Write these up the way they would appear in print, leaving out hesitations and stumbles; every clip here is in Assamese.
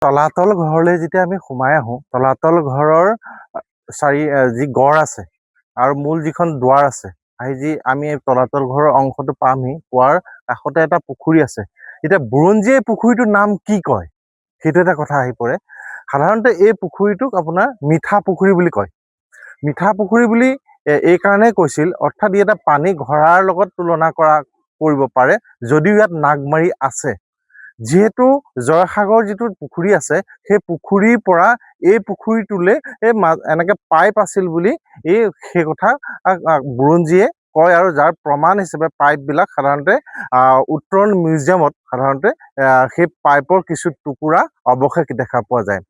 তলাতল ঘৰলৈ যেতিয়া আমি সোমাই আহোঁ, তলাতল ঘৰৰ যি গড় আছে আৰু মূল যিখন দুৱাৰ আছে, আহি আমি তলাতল ঘৰৰ অংশটো পামহি, পোৱাৰ কাষতে এটা পুখুৰী আছে। এতিয়া বুৰঞ্জীয়ে এই পুখুৰীটোৰ নাম কি কয়, সেইটো এটা কথা আহি পৰে। সাধাৰণতে এই পুখুৰীটোক আপোনাৰ মিঠা পুখুৰী বুলি কয়। মিঠা পুখুৰী বুলি এই কাৰণেই কৈছিল, অৰ্থাৎ ই এটা পানী ঘৰাৰ লগত তুলনা কৰিব পাৰে, যদিও ইয়াত নাগমাৰি আছে। যিহেতু জয়সাগৰ যিটো পুখুৰী আছে, সেই পুখুৰীৰ পৰা এই পুখুৰীটোলৈ এনেকে পাইপ আছিল বুলি সেই কথা বুৰঞ্জীয়ে কয়, আৰু যাৰ প্ৰমাণ হিচাপে পাইপবিলাক সাধাৰণতে উত্তৰণ মিউজিয়ামত সাধাৰণতে সেই পাইপৰ কিছু টুকুৰা অৱশেষ দেখা পোৱা যায়।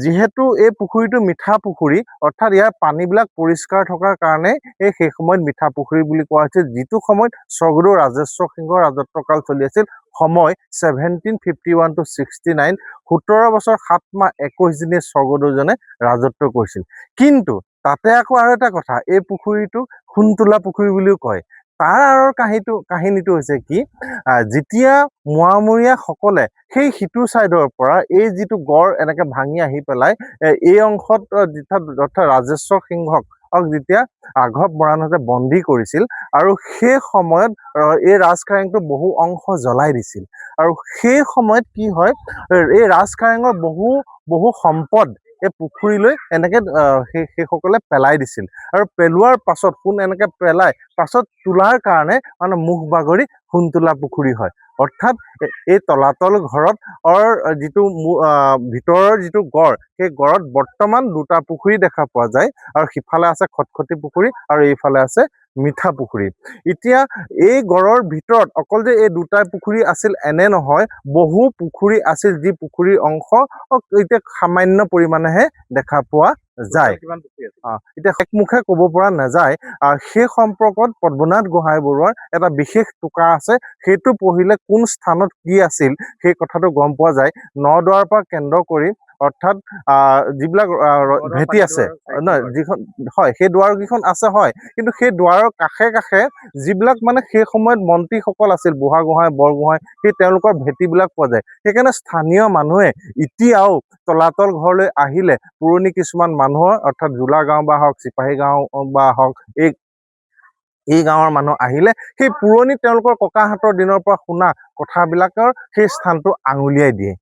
যিহেতু এই পুখুৰীটো মিঠা পুখুৰী, অৰ্থাৎ ইয়াৰ পানীবিলাক পৰিষ্কাৰ থকাৰ কাৰণে সেই সময়ত মিঠা পুখুৰী বুলি কোৱা হৈছিল। যিটো সময়ত স্বৰ্গদেউ ৰাজেশ্বৰ সিংহৰ ৰাজত্বকাল চলি আছিল, সময় 1751 to 69, 17 বছৰ 7 মাহ 21 দিনে স্বৰ্গদেউজনে ৰাজত্ব কৰিছিল। কিন্তু তাতে আকৌ আৰু এটা কথা, এই পুখুৰীটো সোণতোলা পুখুৰী বুলিও কয়। তাৰ আঁৰৰ কাহিনীটো হৈছে কি, যেতিয়া মোৱামৰীয়াসকলে সেই সিটো চাইডৰ পৰা এই যিটো গড় এনেকে ভাঙি আহি পেলাই এই অংশত অৰ্থাৎ ৰাজেশ্বৰ সিংহক যেতিয়া আঘব মৰাণতে বন্দী কৰিছিল, আৰু সেই সময়ত এই ৰাজকাৰেংটো বহু অংশ জ্বলাই দিছিল। আৰু সেই সময়ত কি হয়, এই ৰাজকাৰেঙৰ বহু সম্পদ এই পুখুৰীলৈ এনেকে সেইসকলে পেলাই দিছিল, আৰু পেলোৱাৰ পাছত সোণ এনেকে পেলাই পাছত তোলাৰ কাৰণে মানে মুখ বাগৰি সোণতোলা পুখুৰী হয়। অৰ্থাৎ এই তলাতল ঘৰত যিটো ভিতৰৰ যিটো গড়, সেই গড়ত বৰ্তমান দুটা পুখুৰী দেখা পোৱা যায়, আৰু সিফালে আছে খটখটি পুখুৰী আৰু এইফালে আছে মিঠা পুখুৰী। এতিয়া এই গড়ৰ ভিতৰত অকল যে এই দুটা পুখুৰী আছিল এনে নহয়, বহু পুখুৰী আছিল, যি পুখুৰীৰ অংশ এতিয়া সামান্য পৰিমাণেহে দেখা পোৱা যায়। এতিয়া একমুখে ক'ব পৰা নাযায়। সেই সম্পৰ্কত পদ্মনাথ গোহাঁই বৰুৱাৰ এটা বিশেষ টোকা আছে, সেইটো পঢ়িলে কোন স্থানত কি আছিল সেই কথাটো গম পোৱা যায়। নদুৱাৰ পৰা কেন্দ্ৰ কৰি, অৰ্থাৎ যিবিলাক ভেটি আছে নহয়, যিখন হয় সেই দুৱাৰকেইখন আছে হয়, কিন্তু সেই দুৱাৰৰ কাষে কাষে যিবিলাক মানে সেই সময়ত মন্ত্ৰীসকল আছিল, বুঢ়াগোহাঁই বৰগোহাঁই, সেই তেওঁলোকৰ ভেটিবিলাক পোৱা যায়। সেইকাৰণে স্থানীয় মানুহে এতিয়াও তলাতল ঘৰলৈ আহিলে পুৰণি কিছুমান মানুহৰ, অৰ্থাৎ জোলা গাঁও বা হওক, চিপাহী গাঁও বা হওক, এই গাঁৱৰ মানুহ আহিলে সেই পুৰণি তেওঁলোকৰ ককাহঁতৰ দিনৰ পৰা শুনা কথাবিলাকৰ সেই স্থানটো আঙুলিয়াই দিয়ে।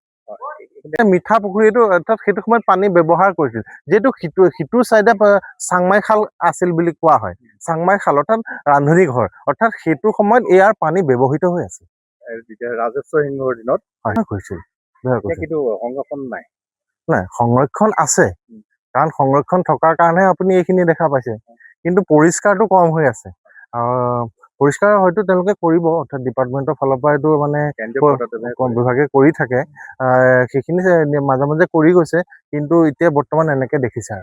মিঠা পুখুৰীটো অৰ্থাৎ সেইটো সময়ত পানী ব্যৱহাৰ কৰিছিল, যিহেতু সিটো চাইডে চাংমাই খাল আছিল বুলি কোৱা হয়। চাংমাই খাল অৰ্থাৎ ৰান্ধনী ঘৰ, অৰ্থাৎ সেইটো সময়ত ইয়াৰ পানী ব্যৱহৃত হৈ আছিল। ৰাজেশ্বৰ সিংহৰ দিনত হৈছিল। সংৰক্ষণ নাই, সংৰক্ষণ আছে, কাৰণ সংৰক্ষণ থকাৰ কাৰণেহে আপুনি এইখিনি দেখা পাইছে, কিন্তু পৰিষ্কাৰটো কম হৈ আছে। পৰিষ্কাৰ হয়তো তেওঁলোকে কৰিব, অৰ্থাৎ ডিপাৰ্টমেণ্টৰ ফালৰ পৰা এইটো মানে বিভাগে কৰি থাকে, সেইখিনি মাজে মাজে কৰি গৈছে, কিন্তু এতিয়া বৰ্তমান এনেকে দেখিছে আৰু।